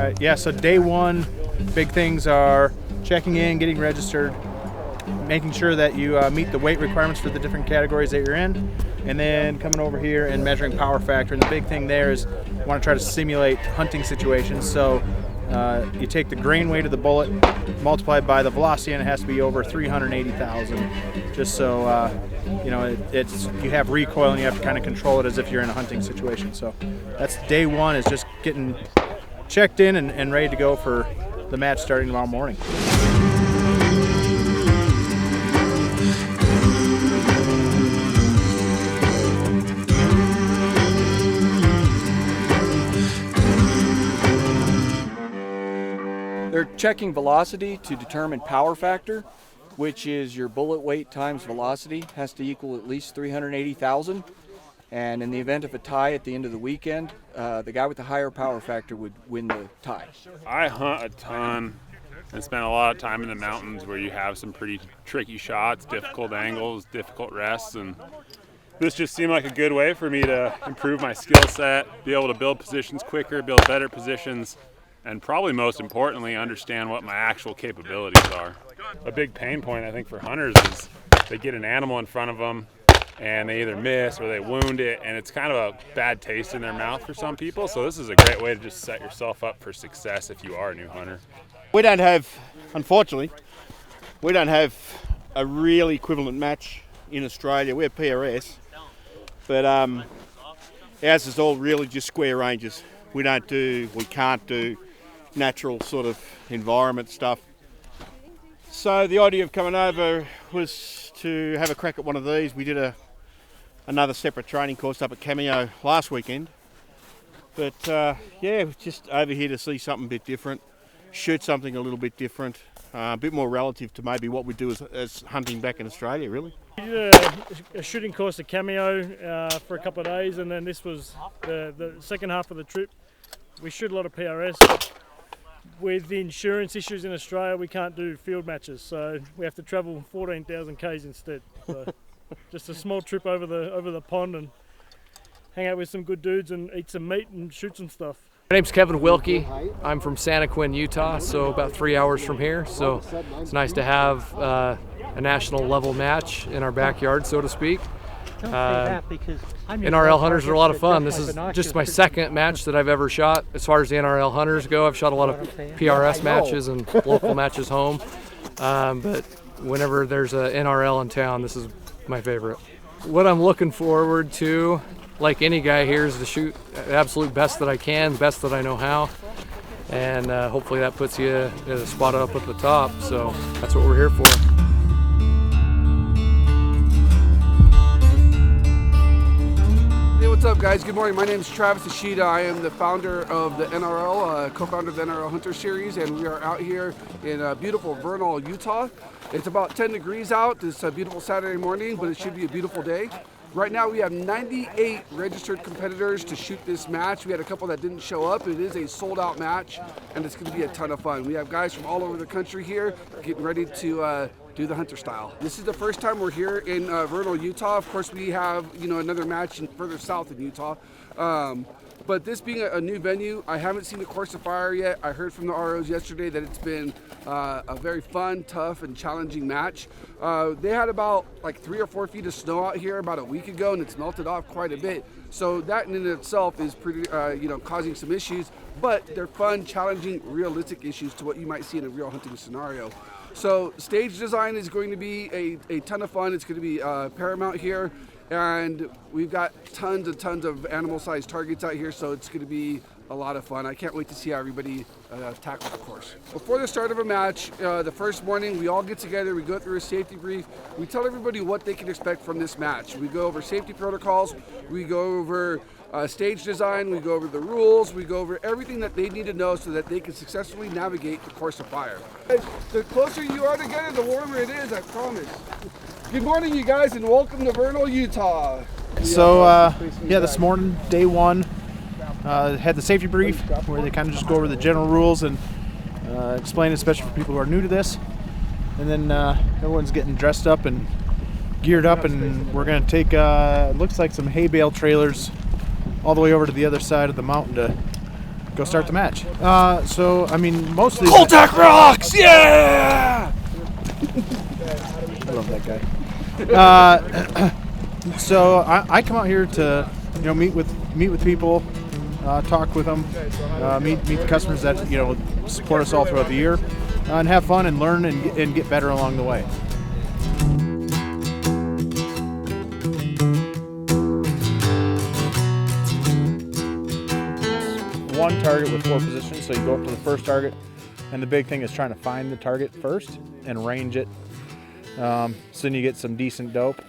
right, yeah, so day one, big things are checking in, getting registered, making sure that you meet the weight requirements for the different categories that you're in, and then coming over here and measuring power factor. And the big thing there is you want to try to simulate hunting situations. So you take the grain weight of the bullet, multiplied by the velocity, and it has to be over 380,000, just so you know you have recoil and you have to kind of control it as if you're in a hunting situation. So that's day one, is just getting checked in and ready to go for the match starting tomorrow morning. They're checking velocity to determine power factor, which is your bullet weight times velocity has to equal at least 380,000. And in the event of a tie at the end of the weekend, the guy with the higher power factor would win the tie. I hunt a ton and spend a lot of time in the mountains where you have some pretty tricky shots, difficult angles, difficult rests, and this just seemed like a good way for me to improve my skill set, be able to build positions quicker, build better positions, and probably most importantly, understand what my actual capabilities are. A big pain point, I think, for hunters is they get an animal in front of them and they either miss or they wound it, and it's kind of a bad taste in their mouth for some people. So this is a great way to just set yourself up for success if you are a new hunter. We don't have, unfortunately, we don't have a real equivalent match in Australia. We're PRS, but ours is all really just square ranges. We can't do natural sort of environment stuff. So the idea of coming over was to have a crack at one of these. We did another separate training course up at Cameo last weekend. But yeah, just over here to see something a bit different, shoot something a little bit different, a bit more relative to maybe what we do as hunting back in Australia, really. We did a shooting course at Cameo for a couple of days, and then this was the second half of the trip. We shoot a lot of PRS, but with the insurance issues in Australia, we can't do field matches, so we have to travel 14,000 k's instead. So just a small trip over the pond and hang out with some good dudes and eat some meat and shoot some stuff. My name's Kevin Wilkie. I'm from Santa Quin, Utah, so about 3 hours from here. So it's nice to have a national level match in our backyard, so to speak. NRL Hunters are a lot of fun. This is just my second match that I've ever shot. As far as the NRL Hunters go, I've shot a lot of PRS matches and local matches home. But whenever there's a NRL in town, this is my favorite. What I'm looking forward to, like any guy here, is to shoot the absolute best that I can, best that I know how. And hopefully that puts you at a spot up at the top. So that's what we're here for. What's up, guys? Good morning. My name is Travis Ishida. I am the founder of the NRL, co-founder of the NRL Hunter Series, and we are out here in beautiful Vernal, Utah. It's about 10 degrees out. It's a beautiful Saturday morning, but it should be a beautiful day. Right now we have 98 registered competitors to shoot this match. We had a couple that didn't show up. It is a sold-out match, and it's going to be a ton of fun. We have guys from all over the country here getting ready to do the hunter style. This is the first time we're here in Vernal, Utah. Of course, we have another match further south in Utah. But this being a new venue, I haven't seen the course of fire yet. I heard from the ROs yesterday that it's been a very fun, tough, and challenging match. They had about like 3 or 4 feet of snow out here about a week ago, and it's melted off quite a bit. So that in itself is pretty, causing some issues. But they're fun, challenging, realistic issues to what you might see in a real hunting scenario. So stage design is going to be a ton of fun. It's going to be paramount here. And we've got tons and tons of animal-sized targets out here, so it's going to be a lot of fun. I can't wait to see how everybody tackles the course. Before the start of a match, the first morning, we all get together, we go through a safety brief, we tell everybody what they can expect from this match. We go over safety protocols, we go over stage design, we go over the rules, we go over everything that they need to know so that they can successfully navigate the course of fire. The closer you are together, the warmer it is, I promise. Good morning, you guys, and welcome to Vernal, Utah. So, yeah, this morning, day one, had the safety brief where they kind of just go over the general rules and explain, especially for people who are new to this. And then everyone's getting dressed up and geared up, and we're going to take, it looks like some hay bale trailers all the way over to the other side of the mountain to go start the match. So I mean, mostly Cole-TAC rocks! Yeah! I love that guy. So I come out here to meet with people, talk with them, meet the customers that support us all throughout the year, and have fun and learn and get better along the way. One target with 4 positions, so you go up to the first target, and the big thing is trying to find the target first and range it, so then you get some decent dope,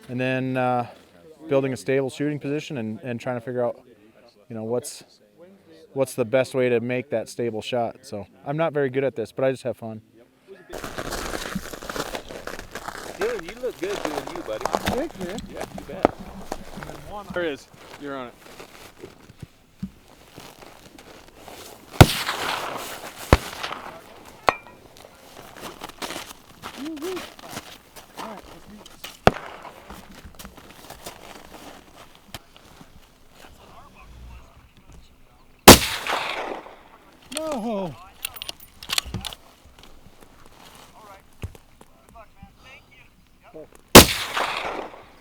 and then building a stable shooting position and trying to figure out what's the best way to make that stable shot. So I'm not very good at this, but I just have fun. Dylan, you look good doing you, buddy. Thanks, man. Yeah, you bet. There it is. You're on it. No.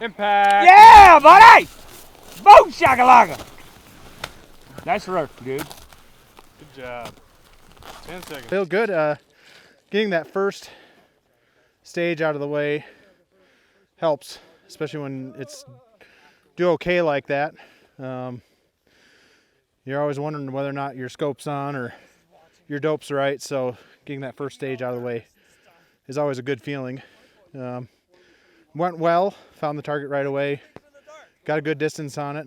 Impact. Yeah, buddy! Boom shakalaka! Nice work, dude. Good job. 10 seconds. Feel good. Getting that first stage out of the way helps, especially when it's do okay like that. You're always wondering whether or not your scope's on or your dope's right, so getting that first stage out of the way is always a good feeling. Went well, found the target right away, got a good distance on it.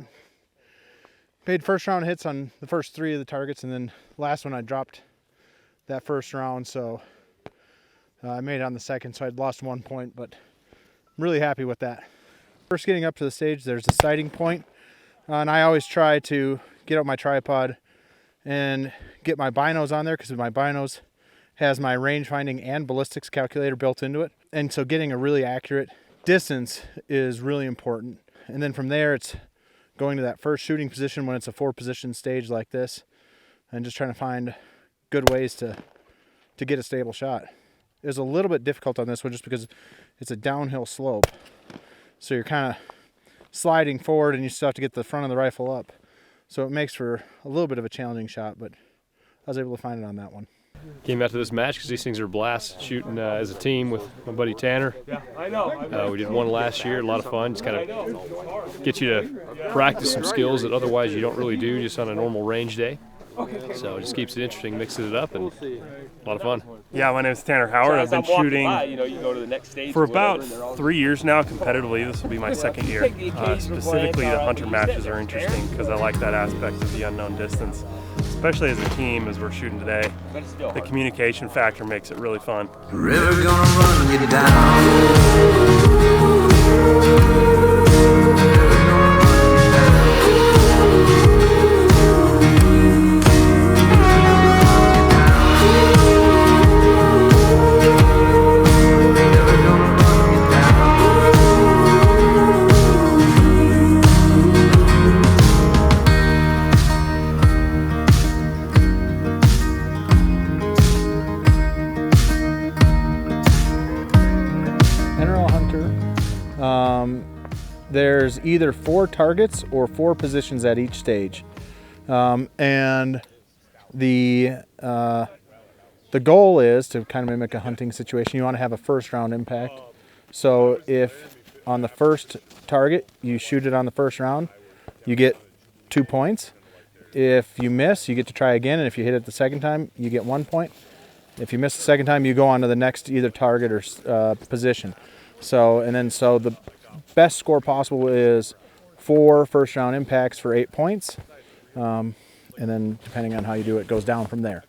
Made first round hits on the first 3 of the targets, and then last one I dropped that first round, so I made it on the second, so I'd lost 1 point, but I'm really happy with that. First getting up to the stage, there's a sighting point, and I always try to get out my tripod and get my binos on there, because my binos has my range finding and ballistics calculator built into it, and so getting a really accurate distance is really important. And then from there, it's going to that first shooting position when it's a 4-position stage like this, and just trying to find good ways to get a stable shot. It was a little bit difficult on this one just because it's a downhill slope, so you're kind of sliding forward and you still have to get the front of the rifle up, so it makes for a little bit of a challenging shot, but I was able to find it on that one. Came out to this match because these things are a blast shooting as a team with my buddy Tanner. We did one last year, a lot of fun. Just kind of get you to practice some skills that otherwise you don't really do just on a normal range day. So it just keeps it interesting, mixing it up, and a lot of fun. Yeah, my name is Tanner Howard. I've been shooting for about 3 years now competitively. This will be my second year. Specifically, the hunter matches are interesting because I like that aspect of the unknown distance, especially as a team as we're shooting today. The communication factor makes it really fun. River gonna run you down. NRL Hunter, there's either 4 targets or 4 positions at each stage, and the goal is to kind of mimic a hunting situation. You want to have a first round impact, so if on the first target you shoot it on the first round, you get 2 points. If you miss, you get to try again, and if you hit it the second time, you get 1 point. If you miss the second time, you go on to the next either target or position. So the best score possible is 4 first round impacts for 8 points, and then depending on how you do it, goes down from there.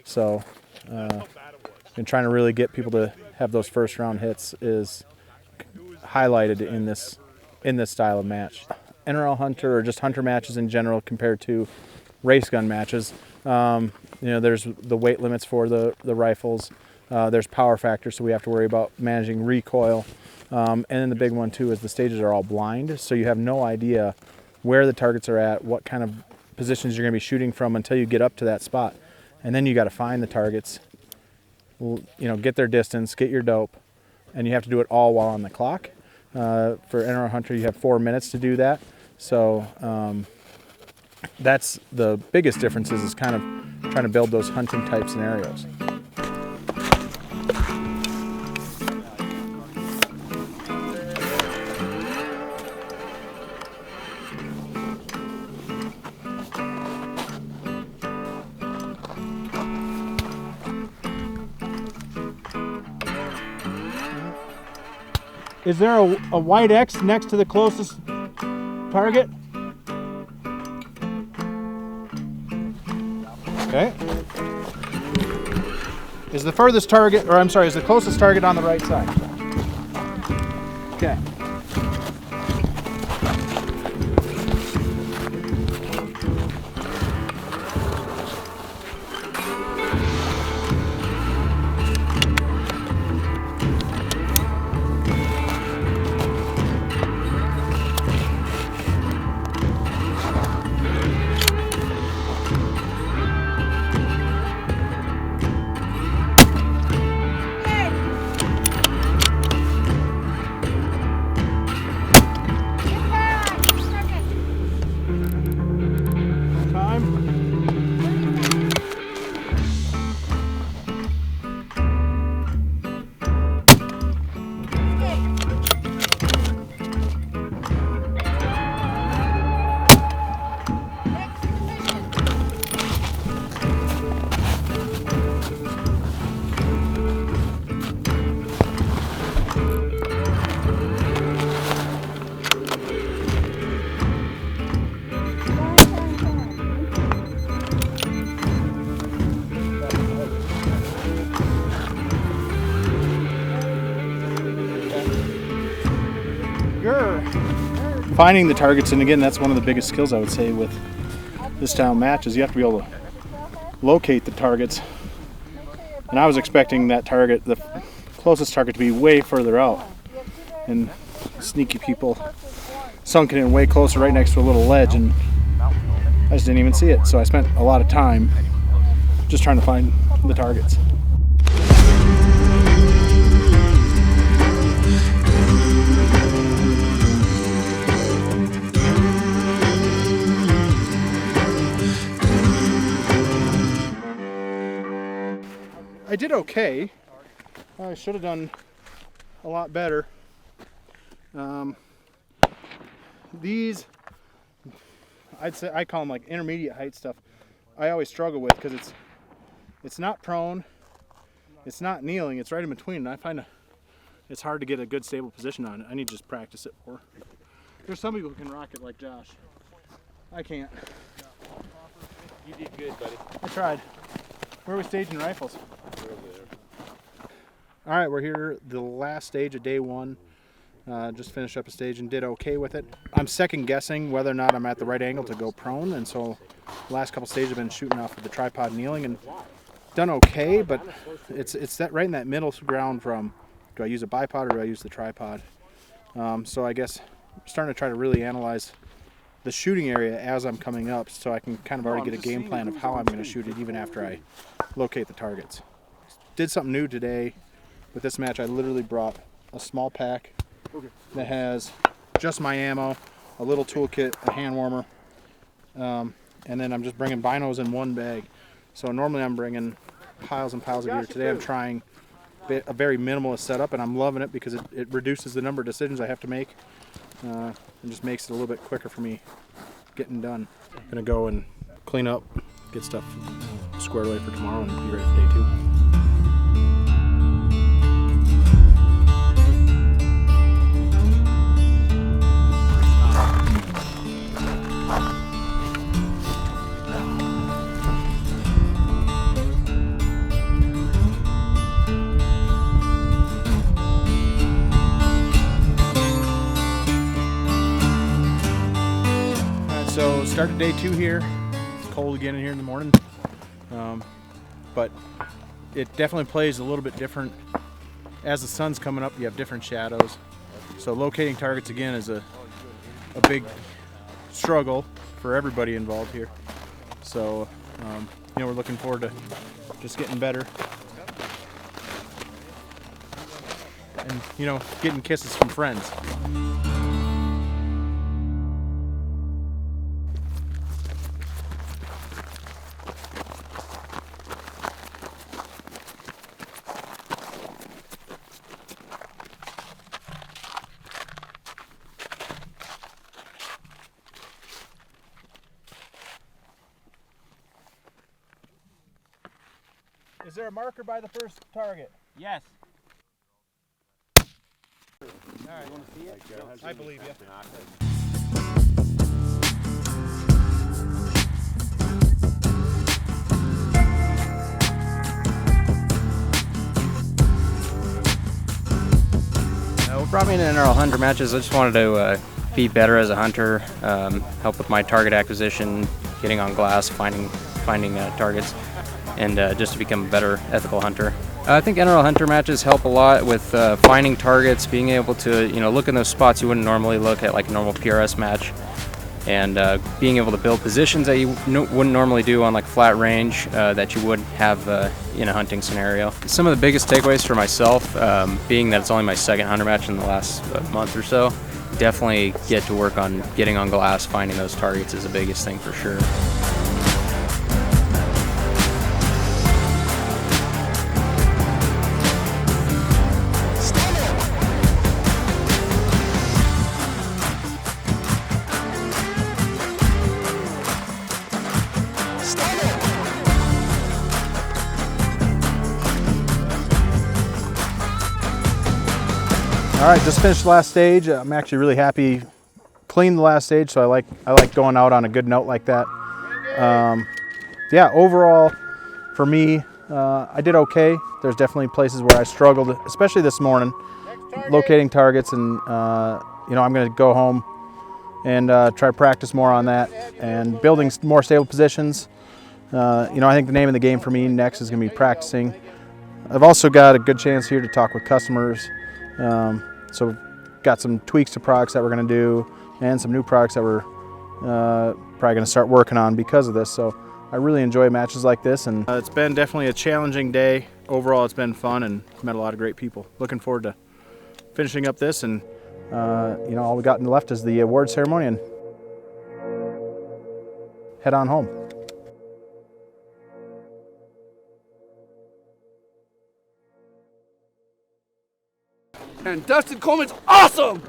So, and trying to really get people to have those first round hits is highlighted in this style of match. NRL Hunter, or just hunter matches in general, compared to race gun matches. There's the weight limits for the rifles. There's power factor, so we have to worry about managing recoil. And then the big one too is the stages are all blind, so you have no idea where the targets are at, what kind of positions you're going to be shooting from until you get up to that spot. And then you got to find the targets, you know, get their distance, get your dope, and you have to do it all while on the clock. For NRL Hunter, you have 4 minutes to do that. So that's the biggest difference is kind of trying to build those hunting type scenarios. Is there a white X next to the closest target? Okay. Is the furthest target, or I'm sorry, is the closest target on the right side? Okay. Finding the targets, and again, that's one of the biggest skills I would say with this style match is you have to be able to locate the targets. And I was expecting that target, the closest target, to be way further out, and sneaky people sunk it in way closer, right next to a little ledge, and I just didn't even see it. So I spent a lot of time just trying to find the targets. I did okay. I should have done a lot better. These, I'd say, I call them like intermediate height stuff. I always struggle with because it's not prone, it's not kneeling, it's right in between, and I find it's hard to get a good stable position on it. I need to just practice it more. There's some people who can rock it like Josh. I can't. You did good, buddy. I tried. Where are we staging rifles? All right, we're here the last stage of day one. Just finished up a stage and did okay with it. I'm second guessing whether or not I'm at the right angle to go prone, and so the last couple stages I've been shooting off of the tripod kneeling and done okay, but it's that right in that middle ground from do I use a bipod or do I use the tripod? So I guess I'm starting to try to really analyze the shooting area as I'm coming up, so I can kind of already get a game plan of how I'm going to shoot it even after I locate the targets. Did something new today with this match. I literally brought a small pack that has just my ammo, a little toolkit, a hand warmer, and then I'm just bringing binos in one bag. So normally I'm bringing piles and piles of gear. Today I'm trying a very minimalist setup, and I'm loving it because it reduces the number of decisions I have to make and just makes it a little bit quicker for me getting done. I'm gonna go and clean up, get stuff squared away for tomorrow, and be ready for day two. So started day two here. It's cold again in here in the morning, but it definitely plays a little bit different. As the sun's coming up, you have different shadows. So locating targets again is a big struggle for everybody involved here. So, we're looking forward to just getting better. And, getting kisses from friends. Is there a marker by the first target? Yes. All right. You want to see it? I believe you. What brought me to NRL Hunter matches, I just wanted to be better as a hunter, help with my target acquisition, getting on glass, finding targets, and just to become a better ethical hunter. I think NRL Hunter matches help a lot with finding targets, being able to look in those spots you wouldn't normally look at like a normal PRS match, and being able to build positions that you wouldn't normally do on like flat range that you would have in a hunting scenario. Some of the biggest takeaways for myself, being that it's only my second hunter match in the last month or so, definitely get to work on getting on glass, finding those targets is the biggest thing for sure. All right, just finished the last stage. I'm actually really happy. Cleaned the last stage, so I like going out on a good note like that. Yeah, overall, for me, I did okay. There's definitely places where I struggled, especially this morning, locating targets, and I'm going to go home and try to practice more on that and building more stable positions. I think the name of the game for me next is going to be practicing. I've also got a good chance here to talk with customers. So we've got some tweaks to products that we're going to do and some new products that we're probably going to start working on because of this. So I really enjoy matches like this, and it's been definitely a challenging day. Overall, it's been fun and met a lot of great people. Looking forward to finishing up this, and all we got left is the award ceremony and head on home. And Dustin Coleman's awesome!